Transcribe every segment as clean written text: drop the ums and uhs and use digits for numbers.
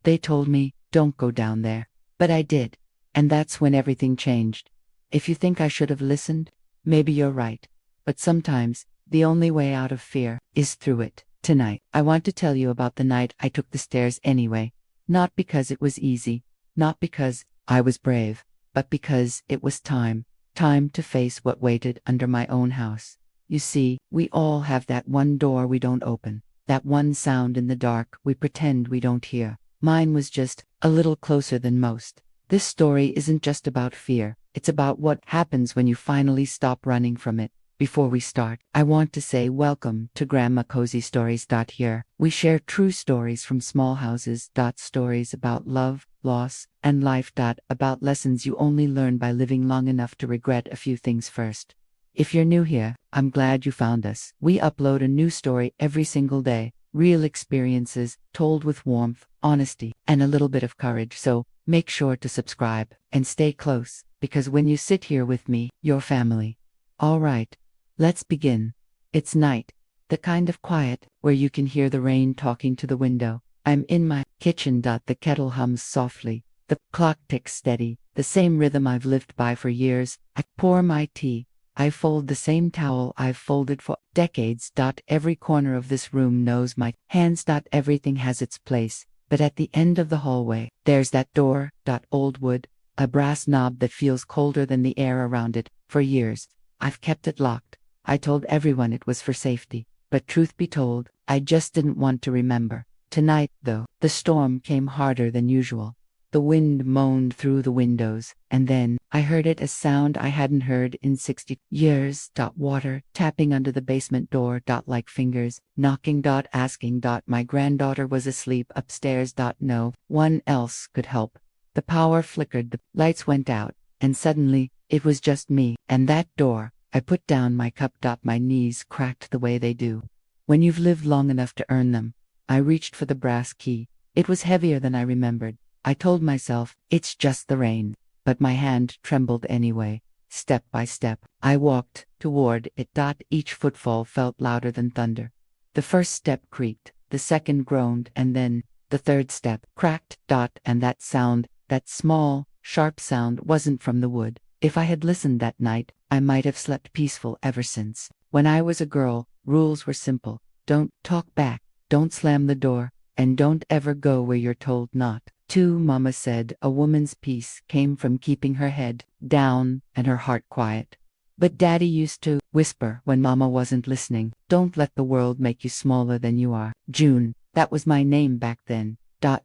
They told me, don't go down there. But I did. And that's when everything changed. If you think I should have listened, maybe you're right. But sometimes, the only way out of fear is through it. Tonight, I want to tell you about the night I took the stairs anyway. Not because it was easy, not because I was brave, but because it was time. Time to face what waited under my own house. You see, we all have that one door we don't open, that one sound in the dark we pretend we don't hear. Mine was just a little closer than most. This story isn't just about fear, it's about what happens when you finally stop running from it. Before we start, I want to say welcome to Grandma Cozy Stories. Here, we share true stories from small houses. Stories about love, loss, and life. About lessons you only learn by living long enough to regret a few things first. If you're new here, I'm glad you found us. We upload a new story every single day, real experiences, told with warmth, honesty, and a little bit of courage. So, make sure to subscribe and stay close, because when you sit here with me, you're family. All right. Let's begin. It's night, the kind of quiet where you can hear the rain talking to the window. I'm in my kitchen. The kettle hums softly, the clock ticks steady, the same rhythm I've lived by for years. I pour my tea. I fold the same towel I've folded for decades. Every corner of this room knows my hands. Everything has its place, but at the end of the hallway, there's that door. Old wood, a brass knob that feels colder than the air around it. For years, I've kept it locked. I told everyone it was for safety, but truth be told, I just didn't want to remember. Tonight, though, the storm came harder than usual. The wind moaned through the windows, and then I heard it, a sound I hadn't heard in 60 years. Water tapping under the basement door. Like fingers knocking. Asking. My granddaughter was asleep upstairs. No one else could help. The power flickered, the lights went out, and suddenly, it was just me and that door. I put down my cup. My knees cracked the way they do when you've lived long enough to earn them. I reached for the brass key. It was heavier than I remembered. I told myself, it's just the rain. But my hand trembled anyway. Step by step, I walked toward it. Each footfall felt louder than thunder. The first step creaked, the second groaned, and then the third step cracked. And that sound, that small, sharp sound, wasn't from the wood. If I had listened that night, I might have slept peaceful ever since. When I was a girl, rules were simple. Don't talk back, don't slam the door, and don't ever go where you're told not to. Mama said a woman's peace came from keeping her head down and her heart quiet. But Daddy used to whisper when Mama wasn't listening, don't let the world make you smaller than you are. June, that was my name back then.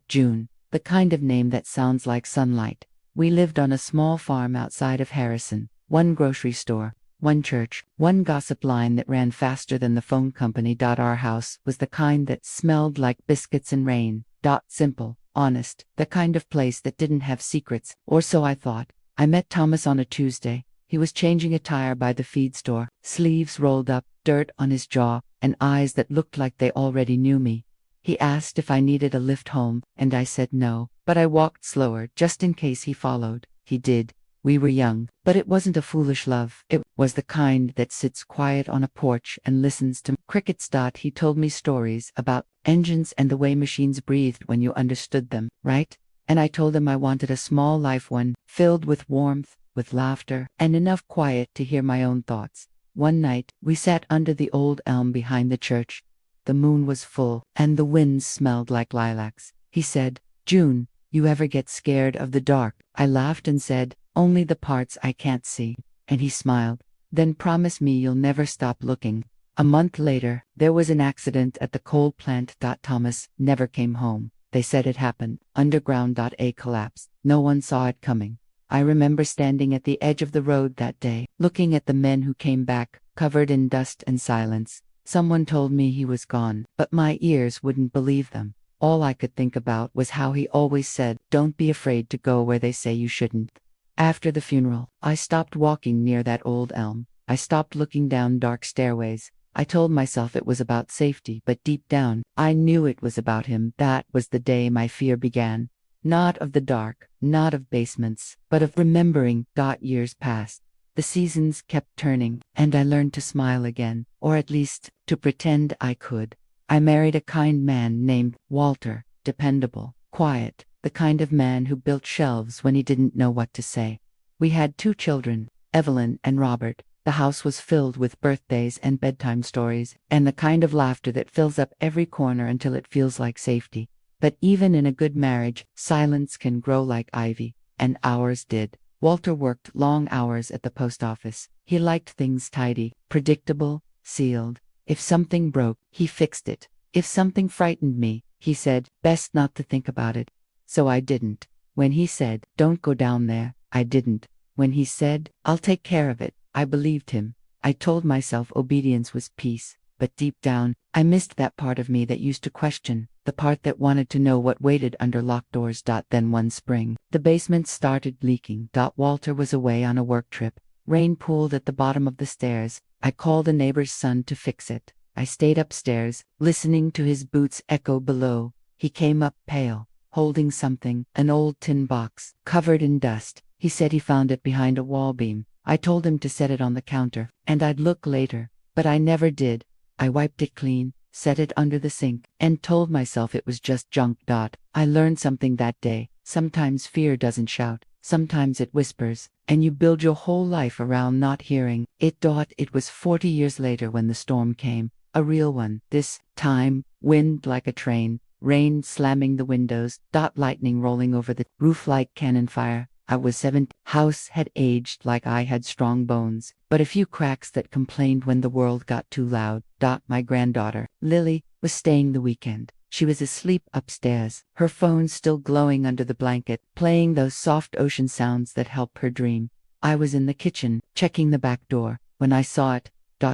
June, the kind of name that sounds like sunlight. We lived on a small farm outside of Harrison. One grocery store, one church, one gossip line that ran faster than the phone company. Our house was the kind that smelled like biscuits and rain. Simple, honest, the kind of place that didn't have secrets, or so I thought. I met Thomas on a Tuesday. He was changing a tire by the feed store, sleeves rolled up, dirt on his jaw, and eyes that looked like they already knew me. He asked if I needed a lift home, and I said no, but I walked slower just in case he followed. He did. We were young, but it wasn't a foolish love. It was the kind that sits quiet on a porch and listens to crickets. He told me stories about engines and the way machines breathed when you understood them, right? And I told him I wanted a small life, one filled with warmth, with laughter, and enough quiet to hear my own thoughts. One night, we sat under the old elm behind the church. The moon was full, and the winds smelled like lilacs. He said, June, you ever get scared of the dark? I laughed and said, only the parts I can't see. And he smiled. Then promise me you'll never stop looking. A month later, there was an accident at the coal plant. Thomas never came home. They said it happened underground. A collapse. No one saw it coming. I remember standing at the edge of the road that day, looking at the men who came back, covered in dust and silence. Someone told me he was gone, but my ears wouldn't believe them. All I could think about was how he always said, don't be afraid to go where they say you shouldn't. After the funeral, I stopped walking near that old elm. I stopped looking down dark stairways. I told myself it was about safety, but deep down, I knew it was about him. That was the day my fear began. Not of the dark, not of basements, but of remembering. Years passed. The seasons kept turning, and I learned to smile again, or at least, to pretend I could. I married a kind man named Walter, dependable, quiet, the kind of man who built shelves when he didn't know what to say. We had 2 children, Evelyn and Robert. The house was filled with birthdays and bedtime stories, and the kind of laughter that fills up every corner until it feels like safety. But even in a good marriage, silence can grow like ivy, and ours did. Walter worked long hours at the post office. He liked things tidy, predictable, sealed. If something broke, he fixed it. If something frightened me, he said, best not to think about it. So I didn't. When he said, don't go down there, I didn't. When he said, I'll take care of it, I believed him. I told myself obedience was peace, but deep down, I missed that part of me that used to question, the part that wanted to know what waited under locked doors. Then one spring, the basement started leaking. Walter was away on a work trip. Rain pooled at the bottom of the stairs. I called a neighbor's son to fix it. I stayed upstairs, listening to his boots echo below. He came up pale, holding something, an old tin box, covered in dust. He said he found it behind a wall beam. I told him to set it on the counter, and I'd look later, but I never did. I wiped it clean, set it under the sink, and told myself it was just junk. I learned something that day. Sometimes fear doesn't shout, sometimes it whispers, and you build your whole life around not hearing it. It was 40 years later when the storm came, a real one. This time, wind like a train, rain slamming the windows, lightning rolling over the roof like cannon fire. I was 7. House had aged like I had strong bones, but a few cracks that complained when the world got too loud. My granddaughter, Lily, was staying the weekend. She was asleep upstairs, her phone still glowing under the blanket, playing those soft ocean sounds that help her dream. I was in the kitchen, checking the back door, when I saw it.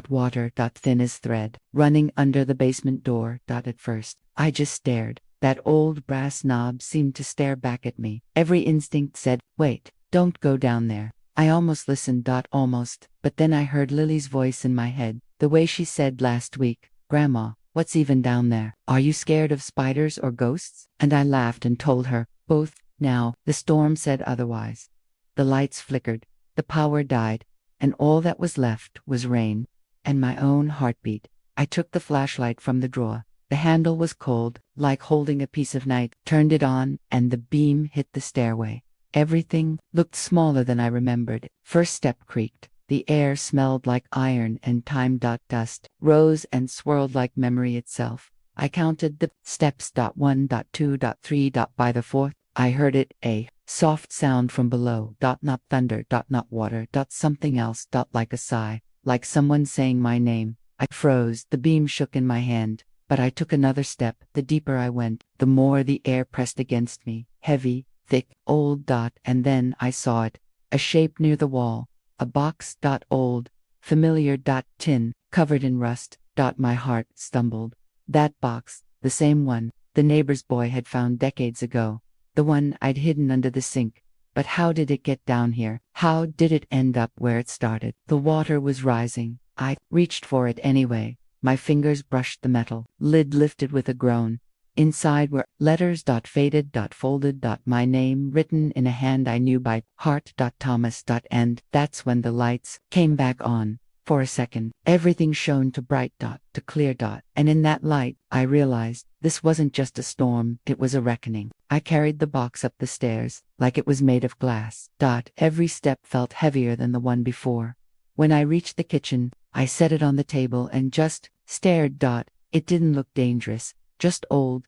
Water, thin as thread, running under the basement door. At first, I just stared. That old brass knob seemed to stare back at me. Every instinct said, wait, don't go down there. I almost listened. Almost, but then I heard Lily's voice in my head, the way she said last week, Grandma, what's even down there? Are you scared of spiders or ghosts? And I laughed and told her, both. Now, the storm said otherwise. The lights flickered, the power died, and all that was left was rain, and my own heartbeat. I took the flashlight from the drawer. The handle was cold, like holding a piece of night, turned it on, and the beam hit the stairway. Everything looked smaller than I remembered. First step creaked. The air smelled like iron and time. Dust rose and swirled like memory itself. I counted the steps. 1, 2, 3. By the 4th, I heard it, a soft sound from below. Not thunder. Not water. Something else. Like a sigh, like someone saying my name. I froze. The beam shook in my hand. But I took another step. The deeper I went, the more the air pressed against me, heavy, thick, old. And then I saw it, a shape near the wall, a box. Old, familiar. Tin, covered in rust. My heart stumbled. That box, the same one the neighbor's boy had found decades ago, the one I'd hidden under the sink. But how did it get down here? How did it end up where it started? The water was rising. I reached for it anyway. My fingers brushed the metal. Lid lifted with a groan. Inside were letters. Faded. Folded. My name written in a hand I knew by heart. Thomas. And that's when the lights came back on. For a second, everything shone to bright. To clear. And in that light, I realized this wasn't just a storm, it was a reckoning. I carried the box up the stairs, like it was made of glass. Every step felt heavier than the one before. When I reached the kitchen, I set it on the table and just stared. It didn't look dangerous, just old.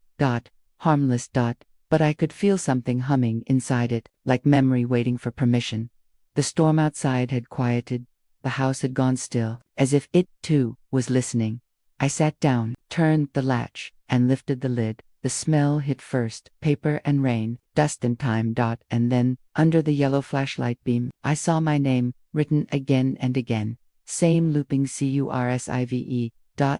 Harmless. But I could feel something humming inside it, like memory waiting for permission. The storm outside had quieted. The house had gone still, as if it, too, was listening. I sat down, turned the latch, and lifted the lid. The smell hit first, paper and rain, dust and time. And then, under the yellow flashlight beam, I saw my name, written again and again. Same looping cursive.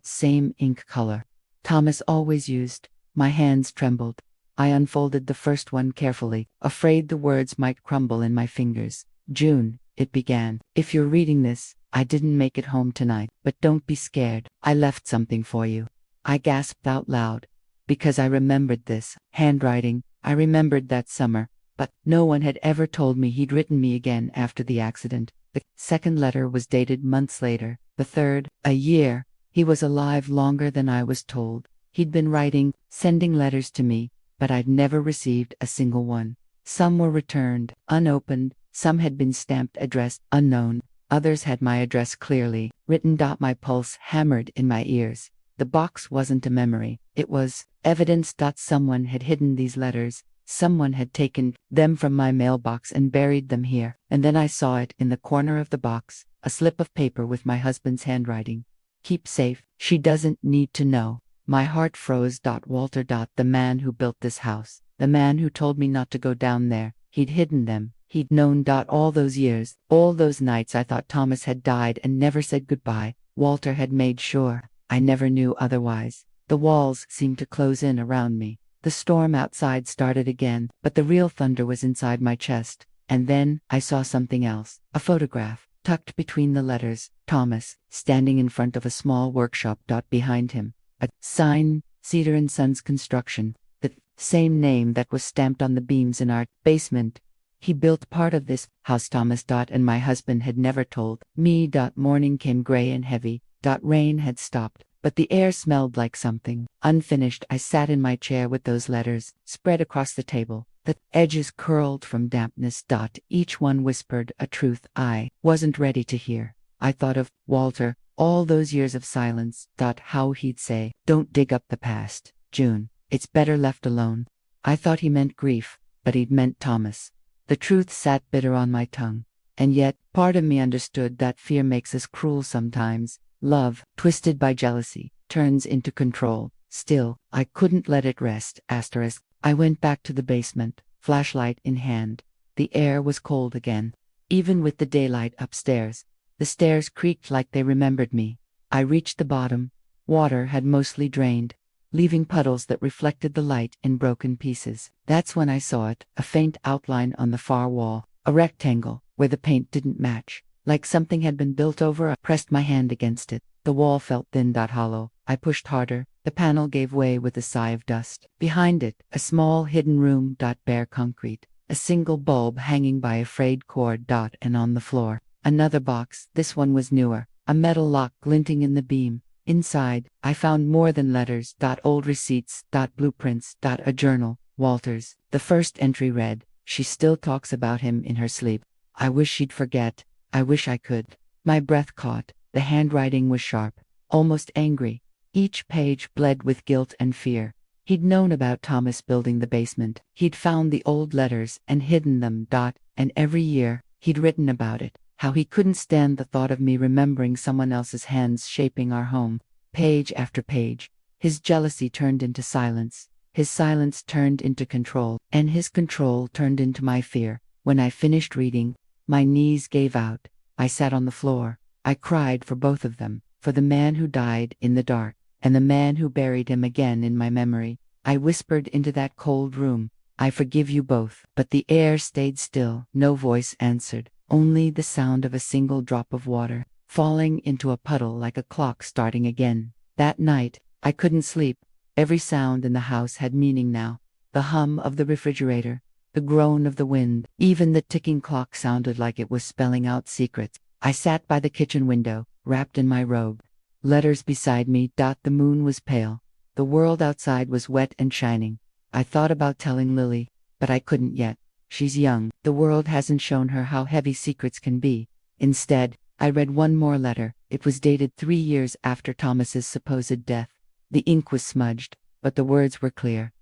Same ink color. Thomas always used. My hands trembled. I unfolded the first one carefully, afraid the words might crumble in my fingers. June, it began. If you're reading this, I didn't make it home tonight, but don't be scared. I left something for you. I gasped out loud, because I remembered this handwriting. I remembered that summer, but no one had ever told me he'd written me again after the accident. The second letter was dated months later, the third, a year. He was alive longer than I was told. He'd been writing, sending letters to me, but I'd never received a single one. Some were returned, unopened, some had been stamped addressed unknown, others had my address clearly written. My pulse hammered in my ears. The box wasn't a memory, it was evidence. Someone had hidden these letters, someone had taken them from my mailbox and buried them here. And then I saw it in the corner of the box, a slip of paper with my husband's handwriting. Keep safe, she doesn't need to know. My heart froze. Walter. The man who built this house, the man who told me not to go down there, he'd hidden them. He'd known. All those years, all those nights I thought Thomas had died and never said goodbye, Walter had made sure. I never knew otherwise. The walls seemed to close in around me. The storm outside started again, but the real thunder was inside my chest. And then I saw something else. A photograph, tucked between the letters, Thomas, standing in front of a small workshop. Behind him, a sign, Cedar & Sons Construction, the same name that was stamped on the beams in our basement. He built part of this house, Thomas. And my husband had never told me. Morning came gray and heavy. Rain had stopped, but the air smelled like something unfinished. I sat in my chair with those letters spread across the table, the edges curled from dampness. Each one whispered a truth I wasn't ready to hear. I thought of Walter, all those years of silence. How he'd say, "Don't dig up the past, June. It's better left alone." I thought he meant grief, but he'd meant Thomas. The truth sat bitter on my tongue. And yet, part of me understood that fear makes us cruel sometimes. Love, twisted by jealousy, turns into control. Still, I couldn't let it rest. I went back to the basement, flashlight in hand. The air was cold again, even with the daylight upstairs. The stairs creaked like they remembered me. I reached the bottom. Water had mostly drained, leaving puddles that reflected the light in broken pieces. That's when I saw it, a faint outline on the far wall, a rectangle where the paint didn't match. Like something had been built over. I pressed my hand against it. The wall felt thin. Hollow. I pushed harder. The panel gave way with a sigh of dust. Behind it, a small hidden room. Bare concrete. A single bulb hanging by a frayed cord. And on the floor, another box. This one was newer. A metal lock glinting in the beam. Inside, I found more than letters. Old receipts. Blueprints. A journal. Walter's. The first entry read, "She still talks about him in her sleep. I wish she'd forget. I wish I could." My breath caught. The handwriting was sharp, almost angry. Each page bled with guilt and fear. He'd known about Thomas building the basement. He'd found the old letters and hidden them. And every year, he'd written about it. How he couldn't stand the thought of me remembering someone else's hands shaping our home. Page after page. His jealousy turned into silence. His silence turned into control. And his control turned into my fear. When I finished reading, my knees gave out. I sat on the floor. I cried for both of them, for the man who died in the dark, and the man who buried him again in my memory. I whispered into that cold room, "I forgive you both." But the air stayed still. No voice answered, only the sound of a single drop of water falling into a puddle like a clock starting again. That night, I couldn't sleep. Every sound in the house had meaning now. The hum of the refrigerator, the groan of the wind, even the ticking clock sounded like it was spelling out secrets. I sat by the kitchen window, wrapped in my robe. Letters beside me. The moon was pale. The world outside was wet and shining. I thought about telling Lily, but I couldn't yet. She's young. The world hasn't shown her how heavy secrets can be. Instead, I read one more letter. It was dated 3 years after Thomas's supposed death. The ink was smudged, but the words were clear.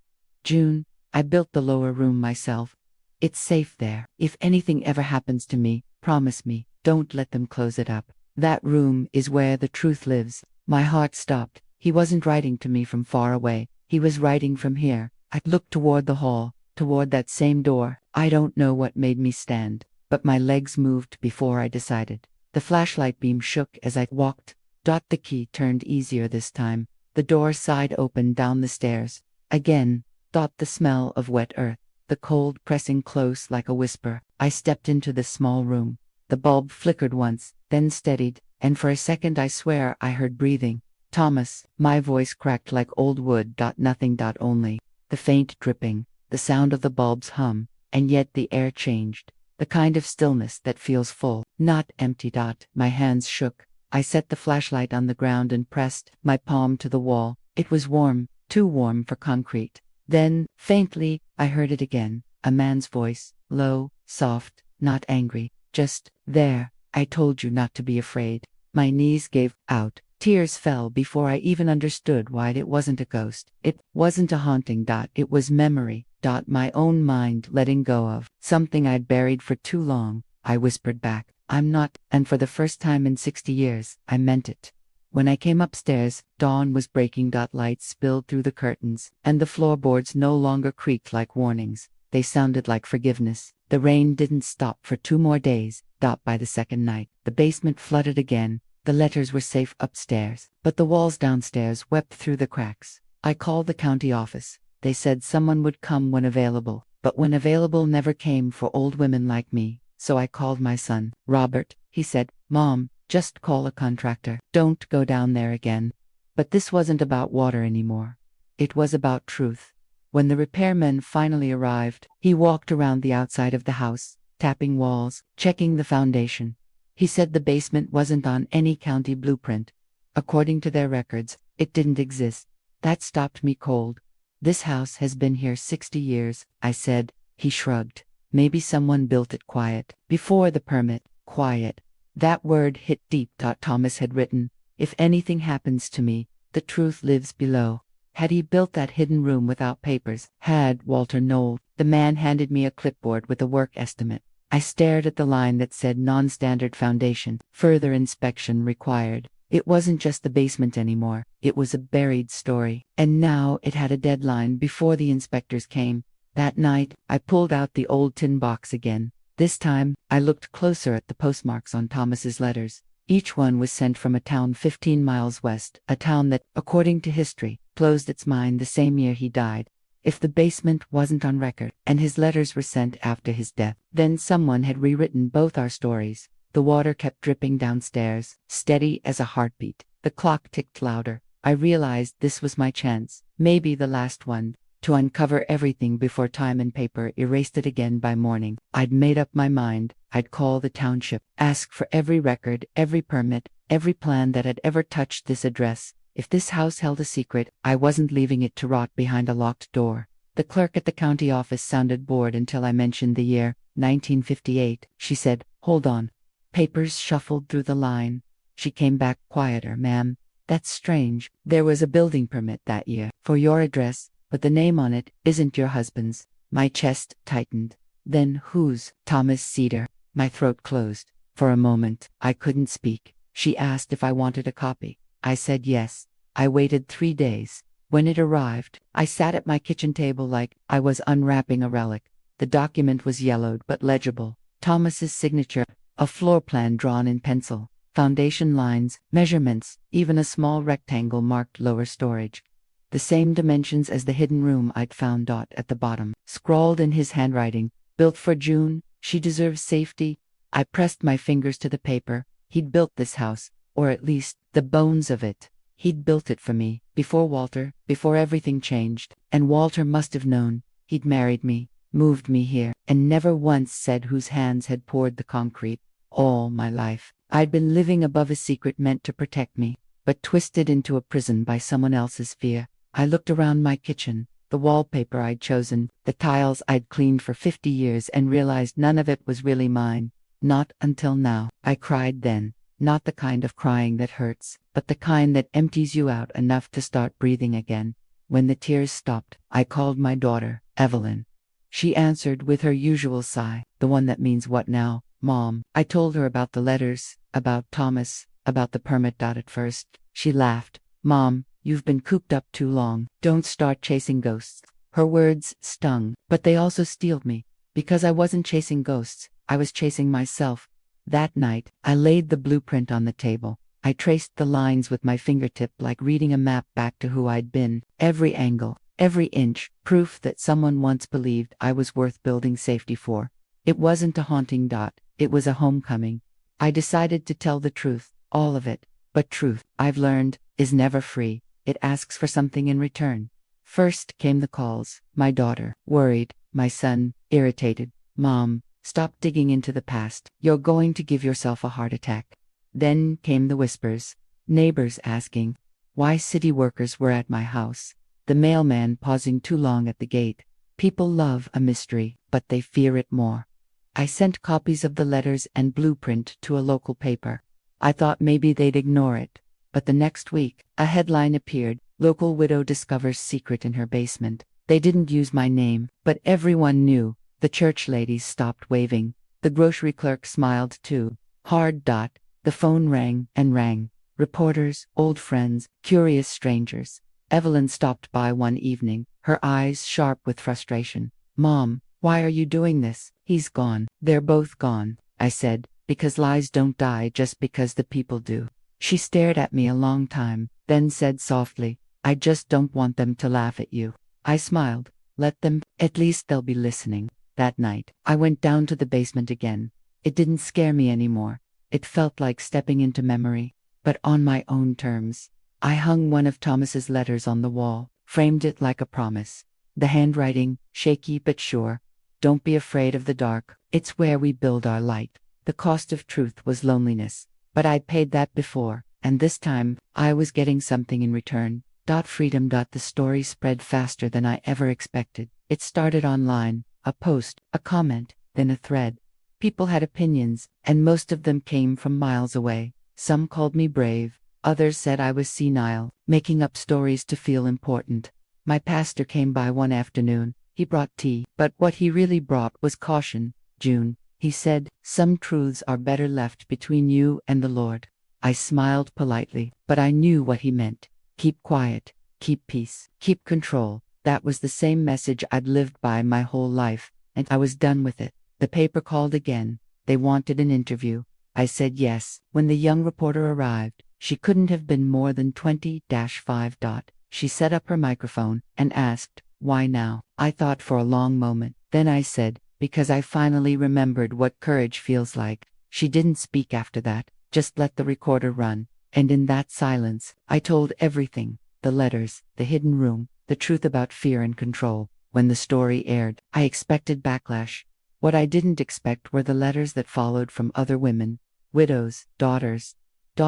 "June, I built the lower room myself. It's safe there. If anything ever happens to me, promise me, don't let them close it up. That room is where the truth lives." My heart stopped. He wasn't writing to me from far away. He was writing from here. I looked toward the hall, toward that same door. I don't know what made me stand, but my legs moved before I decided. The flashlight beam shook as I walked. The key turned easier this time. The door sighed open down the stairs. Again, the smell of wet earth, the cold pressing close like a whisper. I stepped into the small room. The bulb flickered once, then steadied, and for a second I swear I heard breathing. "Thomas," my voice cracked like old wood. Nothing. Only the faint dripping, the sound of the bulb's hum, and yet the air changed. The kind of stillness that feels full, not empty. My hands shook. I set the flashlight on the ground and pressed my palm to the wall. It was warm, too warm for concrete. Then, faintly, I heard it again, a man's voice, low, soft, not angry, just, "There, I told you not to be afraid." My knees gave out. Tears fell before I even understood why it wasn't a ghost. It wasn't a haunting. It was memory. My own mind letting go of something I'd buried for too long. I whispered back, "I'm not," and for the first time in 60 years, I meant it. When I came upstairs, dawn was breaking. Lights spilled through the curtains, and the floorboards no longer creaked like warnings. They sounded like forgiveness. The rain didn't stop for 2 more days. By the second night, the basement flooded again. The letters were safe upstairs, but the walls downstairs wept through the cracks. I called the county office. They said someone would come when available, but when available never came for old women like me. So I called my son, Robert. He said, "Mom, just call a contractor. Don't go down there again." But this wasn't about water anymore. It was about truth. When the repairman finally arrived, he walked around the outside of the house, tapping walls, checking the foundation. He said the basement wasn't on any county blueprint. According to their records, it didn't exist. That stopped me cold. "This house has been here 60 years, I said. He shrugged. "Maybe someone built it quiet. Before the permit. Quiet." That word hit deep. Thomas had written, "If anything happens to me, the truth lives below." Had he built that hidden room without papers? Had Walter Knoll? The man handed me a clipboard with a work estimate. I stared at the line that said non-standard foundation, further inspection required. It wasn't just the basement anymore. It was a buried story. And now it had a deadline before the inspectors came. That night, I pulled out the old tin box again. This time, I looked closer at the postmarks on Thomas's letters. Each one was sent from a town 15 miles west, a town that, according to history, closed its mine the same year he died. If the basement wasn't on record, and his letters were sent after his death, then someone had rewritten both our stories. The water kept dripping downstairs, steady as a heartbeat. The clock ticked louder. I realized this was my chance, maybe the last one, to uncover everything before time and paper erased it again by morning. I'd made up my mind. I'd call the township, ask for every record, every permit, every plan that had ever touched this address. If this house held a secret, I wasn't leaving it to rot behind a locked door. The clerk at the county office sounded bored until I mentioned the year, 1958. She said, "Hold on." Papers shuffled through the line. She came back quieter. "Ma'am, that's strange. There was a building permit that year for your address, but the name on it isn't your husband's." My chest tightened. "Then whose?" "Thomas Cedar." My throat closed. For a moment, I couldn't speak. She asked if I wanted a copy. I said yes. I waited 3 days. When it arrived, I sat at my kitchen table like I was unwrapping a relic. The document was yellowed but legible. Thomas's signature, a floor plan drawn in pencil, foundation lines, measurements, even a small rectangle marked lower storage. The same dimensions as the hidden room I'd found. At the bottom, scrawled in his handwriting, "Built for June, she deserves safety." I pressed my fingers to the paper. He'd built this house, or at least, the bones of it. He'd built it for me, before Walter, before everything changed. And Walter must have known. He'd married me, moved me here, and never once said whose hands had poured the concrete. All my life, I'd been living above a secret meant to protect me, but twisted into a prison by someone else's fear. I looked around my kitchen, the wallpaper I'd chosen, the tiles I'd cleaned for 50 years, and realized none of it was really mine. Not until now. I cried then. Not the kind of crying that hurts, but the kind that empties you out enough to start breathing again. When the tears stopped, I called my daughter, Evelyn. She answered with her usual sigh, the one that means "What now, Mom?" I told her about the letters, about Thomas, about the permit. At first, she laughed. "Mom, you've been cooped up too long. Don't start chasing ghosts." Her words stung, but they also steeled me. Because I wasn't chasing ghosts, I was chasing myself. That night, I laid the blueprint on the table. I traced the lines with my fingertip like reading a map back to who I'd been. Every angle, every inch, proof that someone once believed I was worth building safety for. It wasn't a haunting. It was a homecoming. I decided to tell the truth, all of it. But truth, I've learned, is never free. It asks for something in return. First came the calls. My daughter, worried. My son, irritated. "Mom, stop digging into the past. You're going to give yourself a heart attack." Then came the whispers. Neighbors asking why city workers were at my house. The mailman pausing too long at the gate. People love a mystery, but they fear it more. I sent copies of the letters and blueprint to a local paper. I thought maybe they'd ignore it. But the next week, a headline appeared: "Local widow discovers secret in her basement." They didn't use my name, but everyone knew. The church ladies stopped waving. The grocery clerk smiled too. Hard. The phone rang and rang. Reporters, old friends, curious strangers. Evelyn stopped by one evening, her eyes sharp with frustration. "Mom, why are you doing this?" "He's gone." "They're both gone," I said, "because lies don't die just because the people do." She stared at me a long time, then said softly, "I just don't want them to laugh at you." I smiled. Let them, at least they'll be listening. That night, I went down to the basement again. It didn't scare me anymore. It felt like stepping into memory, but on my own terms. I hung one of Thomas's letters on the wall, framed it like a promise. The handwriting, shaky but sure. "Don't be afraid of the dark. It's where we build our light." The cost of truth was loneliness, but I'd paid that before, and this time, I was getting something in return. Freedom. The story spread faster than I ever expected. It started online, a post, a comment, then a thread. People had opinions, and most of them came from miles away. Some called me brave, others said I was senile, making up stories to feel important. My pastor came by one afternoon. He brought tea, but what he really brought was caution. "June," he said, "some truths are better left between you and the Lord." I smiled politely, but I knew what he meant. Keep quiet, keep peace, keep control. That was the same message I'd lived by my whole life, and I was done with it. The paper called again. They wanted an interview. I said yes. When the young reporter arrived, she couldn't have been more than 20-5. She set up her microphone and asked, "Why now?" I thought for a long moment. Then I said, "Because I finally remembered what courage feels like." She didn't speak after that, just let the recorder run. And in that silence, I told everything: the letters, the hidden room, the truth about fear and control. When the story aired, I expected backlash. What I didn't expect were the letters that followed from other women, widows, daughters,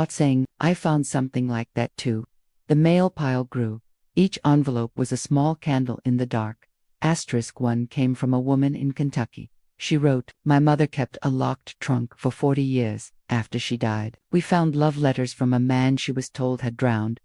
saying, "I found something like that too." The mail pile grew. Each envelope was a small candle in the dark. *1 came from a woman in Kentucky. She wrote, "My mother kept a locked trunk for 40 years. After she died, we found love letters from a man she was told had drowned.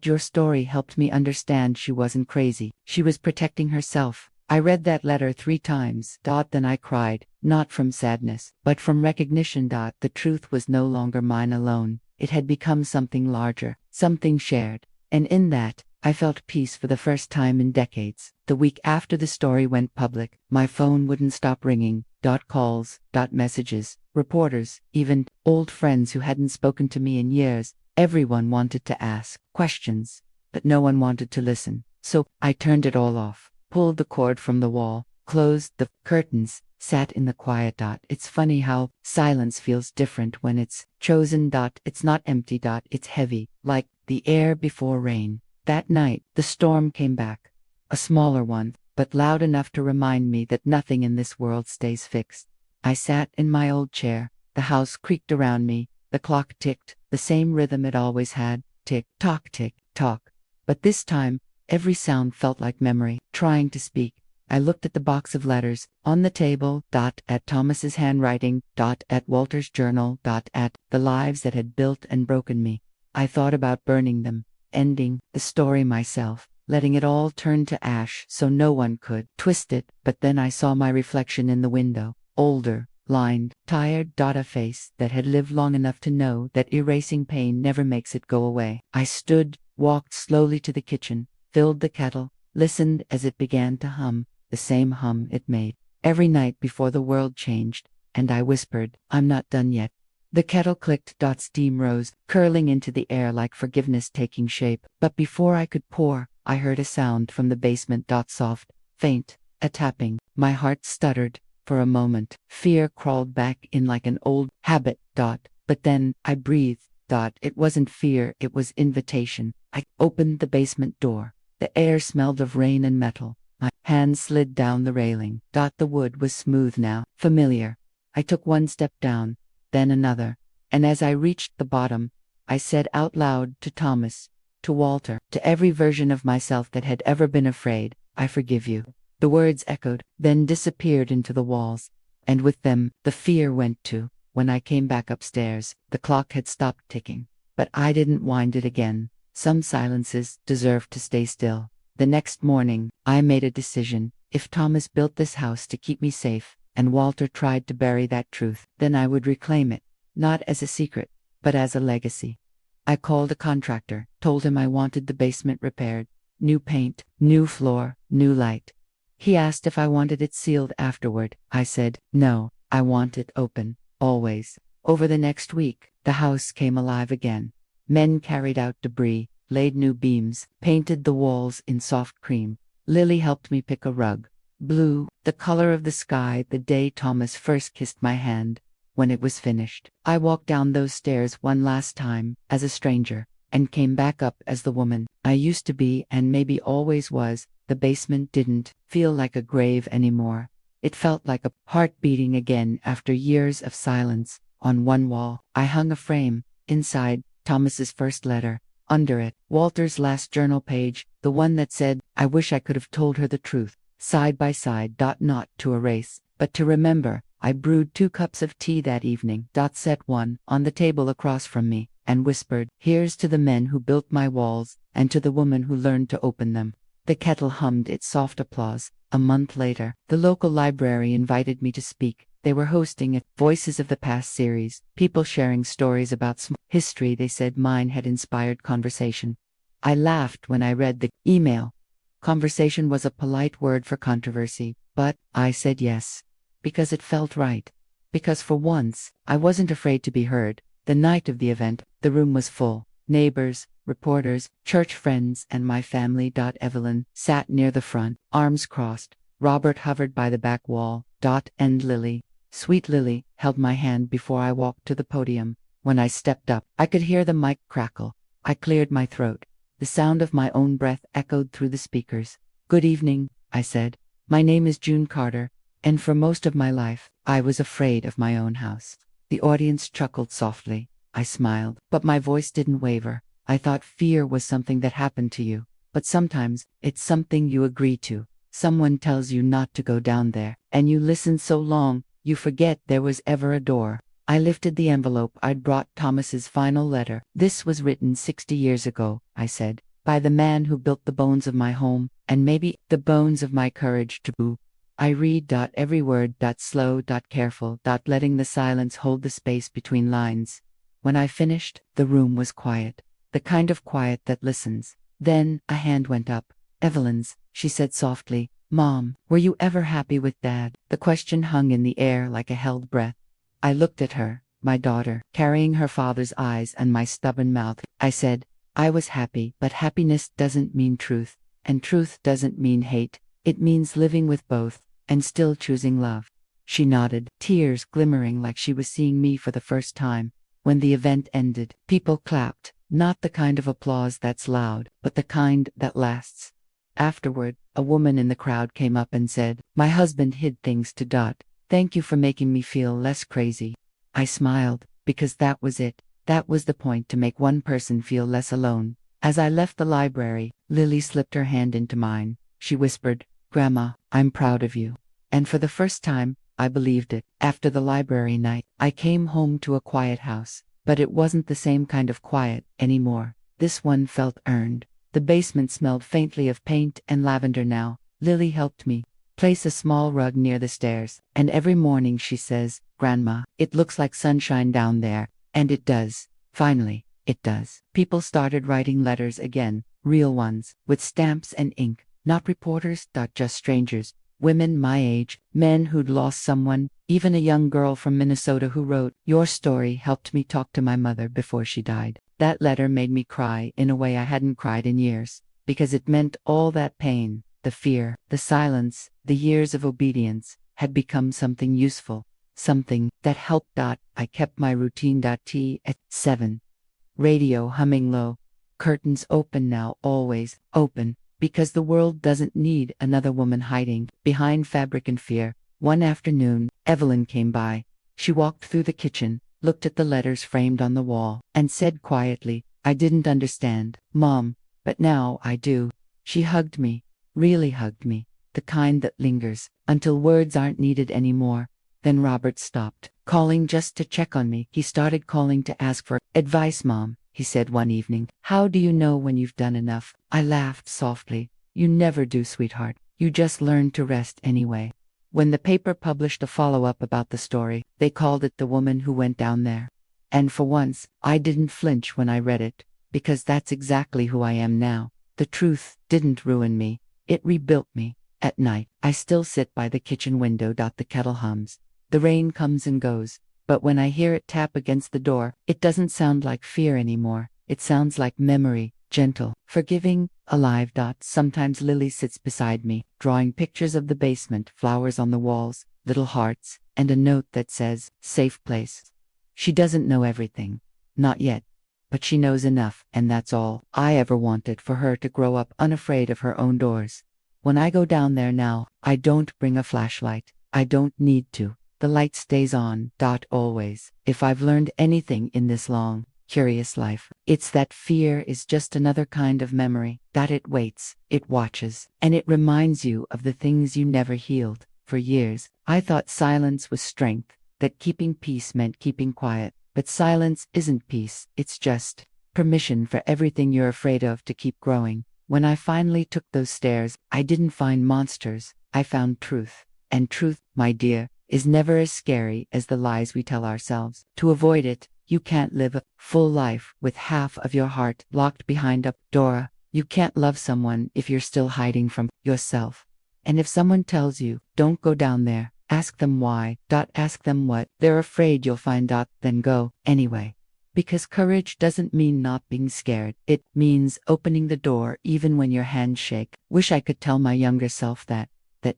Your story helped me understand she wasn't crazy. She was protecting herself." I read that letter 3 times. Then I cried, not from sadness, but from recognition. The truth was no longer mine alone. It had become something larger, something shared. And in that, I felt peace for the first time in decades. The week after the story went public, my phone wouldn't stop ringing. Calls, messages, reporters, even old friends who hadn't spoken to me in years. Everyone wanted to ask questions, but no one wanted to listen. So I turned it all off, pulled the cord from the wall, closed the curtains, sat in the quiet. It's funny how silence feels different when it's chosen. It's not empty. It's heavy, like the air before rain. That night, the storm came back. A smaller one, but loud enough to remind me that nothing in this world stays fixed. I sat in my old chair. The house creaked around me. The clock ticked, the same rhythm it always had. Tick tock, tick tock. But this time, every sound felt like memory, trying to speak. I looked at the box of letters, on the table, at Thomas's handwriting, at Walter's journal, at the lives that had built and broken me. I thought about burning them, ending the story myself, letting it all turn to ash so no one could twist it. But then I saw my reflection in the window, older, lined, tired. A face that had lived long enough to know that erasing pain never makes it go away. I stood, walked slowly to the kitchen, filled the kettle, listened as it began to hum, the same hum it made every night before the world changed, and I whispered, "I'm not done yet." The kettle clicked. Steam rose, curling into the air like forgiveness taking shape. But before I could pour, I heard a sound from the basement. Soft, faint, a tapping. My heart stuttered. For a moment, fear crawled back in like an old habit. But then, I breathed. It wasn't fear, it was invitation. I opened the basement door. The air smelled of rain and metal. My hand slid down the railing. The wood was smooth now, familiar. I took one step down, then another, and as I reached the bottom, I said out loud to Thomas, To Walter, to every version of myself that had ever been afraid, I forgive you. The words echoed, then disappeared into the walls. And with them, the fear went too. When I came back upstairs, the clock had stopped ticking. But I didn't wind it again. Some silences deserve to stay still. The next morning, I made a decision. If Thomas built this house to keep me safe, and Walter tried to bury that truth, then I would reclaim it. Not as a secret, but as a legacy. I called a contractor, told him I wanted the basement repaired. New paint, new floor, new light. He asked if I wanted it sealed afterward. I said, no, I want it open, always. Over the next week, the house came alive again. Men carried out debris, laid new beams, painted the walls in soft cream. Lily helped me pick a rug. Blue, the color of the sky the day Thomas first kissed my hand. When it was finished, I walked down those stairs one last time, as a stranger, and came back up as the woman I used to be and maybe always was. The basement didn't feel like a grave anymore. It felt like a heart beating again after years of silence. On one wall, I hung a frame. Inside, Thomas's first letter. Under it, Walter's last journal page, the one that said, I wish I could have told her the truth. Side by side. Not to erase, but to remember. I brewed 2 cups of tea that evening. Set one on the table across from me, and whispered, here's to the men who built my walls, and to the woman who learned to open them. The kettle hummed its soft applause. A month later, the local library invited me to speak. They were hosting a Voices of the Past series, people sharing stories about history they said mine had inspired conversation. I laughed when I read the email. Conversation was a polite word for controversy, but I said yes. Because it felt right. Because for once, I wasn't afraid to be heard. The night of the event, the room was full. Neighbors, reporters, church friends, and my family. Evelyn sat near the front, arms crossed. Robert hovered by the back wall. And Lily, sweet Lily, held my hand before I walked to the podium. When I stepped up, I could hear the mic crackle. I cleared my throat. The sound of my own breath echoed through the speakers. Good evening, I said. My name is June Carter, and for most of my life, I was afraid of my own house. The audience chuckled softly. I smiled, but my voice didn't waver. I thought fear was something that happened to you, but sometimes it's something you agree to. Someone tells you not to go down there, and you listen so long, you forget there was ever a door. I lifted the envelope I'd brought. Thomas's final letter. This was written 60 years ago, I said, by the man who built the bones of my home, and maybe the bones of my courage to. I read. Every word. Slow. Careful. Letting the silence hold the space between lines. When I finished, the room was quiet. The kind of quiet that listens. Then, a hand went up. Evelyn's, she said softly. Mom, were you ever happy with Dad? The question hung in the air like a held breath. I looked at her, my daughter, carrying her father's eyes and my stubborn mouth. I said, I was happy, but happiness doesn't mean truth, and truth doesn't mean hate. It means living with both, and still choosing love. She nodded, tears glimmering like she was seeing me for the first time. When the event ended, people clapped, not the kind of applause that's loud, but the kind that lasts. Afterward, a woman in the crowd came up and said, my husband hid things to. Thank you for making me feel less crazy. I smiled, because that was it. That was the point, to make one person feel less alone. As I left the library, Lily slipped her hand into mine. She whispered, Grandma, I'm proud of you. And for the first time, I believed it. After the library night, I came home to a quiet house. But it wasn't the same kind of quiet anymore. This one felt earned. The basement smelled faintly of paint and lavender now. Lily helped me place a small rug near the stairs, and every morning she says, Grandma, it looks like sunshine down there. And it does. Finally, it does. People started writing letters again, real ones, with stamps and ink. Not reporters. Just strangers. Women my age, men who'd lost someone, even a young girl from Minnesota who wrote, your story helped me talk to my mother before she died. That letter made me cry in a way I hadn't cried in years, because it meant all that pain, the fear, the silence, the years of obedience, had become something useful, something that helped. I kept my routine. Tea at 7. Radio humming low. Curtains open now, always open. Because the world doesn't need another woman hiding behind fabric and fear. One afternoon, Evelyn came by. She walked through the kitchen, looked at the letters framed on the wall, and said quietly, I didn't understand, Mom, but now I do. She hugged me, really hugged me, the kind that lingers until words aren't needed anymore. Then Robert stopped calling just to check on me. He started calling to ask for advice. Mom, he said one evening. How do you know when you've done enough? I laughed softly. You never do, sweetheart. You just learn to rest anyway. When the paper published a follow-up about the story, they called it The Woman Who Went Down There. And for once, I didn't flinch when I read it, because that's exactly who I am now. The truth didn't ruin me. It rebuilt me. At night, I still sit by the kitchen window. The kettle hums. The rain comes and goes. But when I hear it tap against the door, it doesn't sound like fear anymore. It sounds like memory, gentle, forgiving, alive. Sometimes Lily sits beside me, drawing pictures of the basement, flowers on the walls, little hearts, and a note that says, safe place. She doesn't know everything. Not yet. But she knows enough, and that's all I ever wanted, for her to grow up unafraid of her own doors. When I go down there now, I don't bring a flashlight. I don't need to. The light stays on. Always. If I've learned anything in this long, curious life, it's that fear is just another kind of memory, that it waits, it watches, and it reminds you of the things you never healed. For years, I thought silence was strength, that keeping peace meant keeping quiet. But silence isn't peace, it's just permission for everything you're afraid of to keep growing. When I finally took those stairs, I didn't find monsters, I found truth. And truth, my dear, is never as scary as the lies we tell ourselves. To avoid it, you can't live a full life with half of your heart locked behind a door. You can't love someone if you're still hiding from yourself. And if someone tells you, don't go down there, ask them why. Ask them what they're afraid you'll find. Then go anyway. Because courage doesn't mean not being scared. It means opening the door even when your hands shake. Wish I could tell my younger self that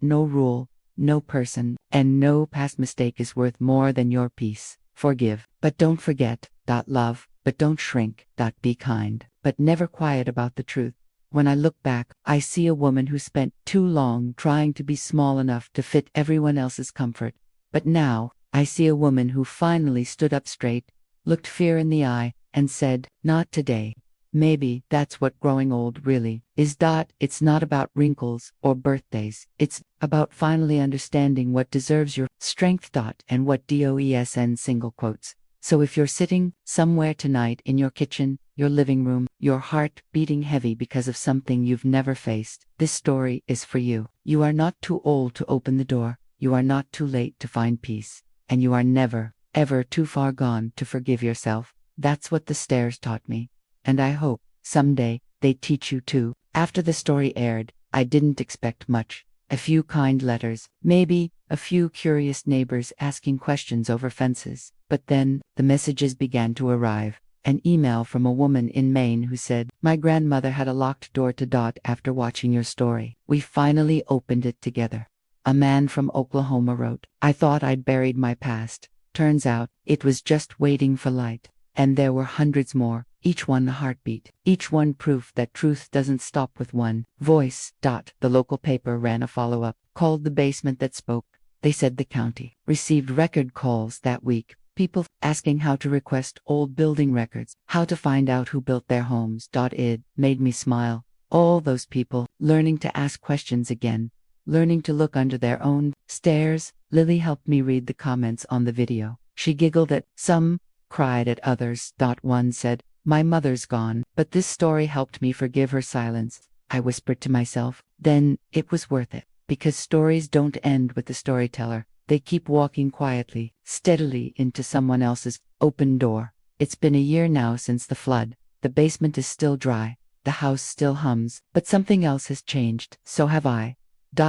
no rule, no person, and no past mistake is worth more than your peace. Forgive, but don't forget. Love, but don't shrink. Be kind, but never quiet about the truth. When I look back, I see a woman who spent too long trying to be small enough to fit everyone else's comfort. But now, I see a woman who finally stood up straight, looked fear in the eye, and said, not today. Maybe that's what growing old really is. It's not about wrinkles or birthdays. It's about finally understanding what deserves your strength. And what DOESN single quotes. So if you're sitting somewhere tonight in your kitchen, your living room, your heart beating heavy because of something you've never faced, this story is for you. You are not too old to open the door. You are not too late to find peace. And you are never, ever too far gone to forgive yourself. That's what the stairs taught me. And I hope, someday, they teach you too. After the story aired, I didn't expect much. A few kind letters, maybe a few curious neighbors asking questions over fences. But then, the messages began to arrive. An email from a woman in Maine who said, my grandmother had a locked door to after watching your story. We finally opened it together. A man from Oklahoma wrote, I thought I'd buried my past. Turns out, it was just waiting for light. And there were hundreds more, each one a heartbeat, each one proof that truth doesn't stop with one voice. The local paper ran a follow-up, called The Basement That Spoke. They said the county received record calls that week, people asking how to request old building records, how to find out who built their homes. It made me smile. All those people learning to ask questions again, learning to look under their own stairs. Lily helped me read the comments on the video. She giggled at some, cried at others. One said, my mother's gone, but this story helped me forgive her silence. I whispered to myself, then it was worth it, because stories don't end with the storyteller. They keep walking quietly, steadily into someone else's open door. It's been a year now since the flood. The basement is still dry. The house still hums, but something else has changed. So have I.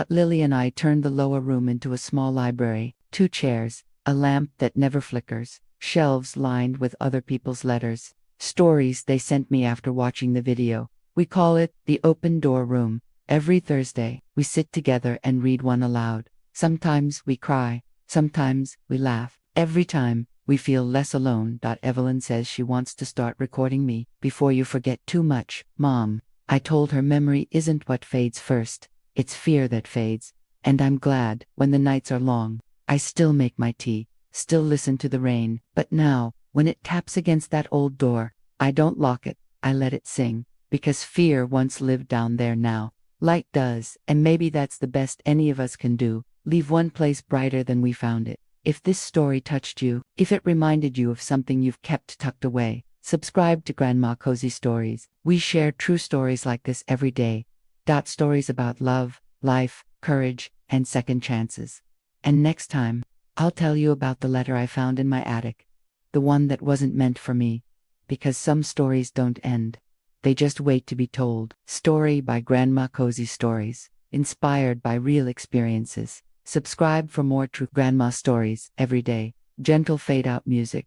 Lily and I turned the lower room into a small library, 2 chairs, a lamp that never flickers, shelves lined with other people's letters, stories they sent me after watching the video. We call it the Open Door Room. Every Thursday, we sit together and read one aloud. Sometimes we cry, sometimes we laugh. Every time, we feel less alone. Evelyn says she wants to start recording me. Before you forget too much, Mom. I told her memory isn't what fades first. It's fear that fades. And I'm glad, when the nights are long, I still make my tea, still listen to the rain. But now, when it taps against that old door, I don't lock it. I let it sing, because fear once lived down there now. Light does, and maybe that's the best any of us can do, leave one place brighter than we found it. If this story touched you, if it reminded you of something you've kept tucked away, subscribe to Grandma Cozy Stories. We share true stories like this every day. Stories about love, life, courage, and second chances. And next time, I'll tell you about the letter I found in my attic. The one that wasn't meant for me. Because some stories don't end. They just wait to be told. Story by Grandma Cozy Stories. Inspired by real experiences. Subscribe for more true grandma stories every day. Gentle fade out music.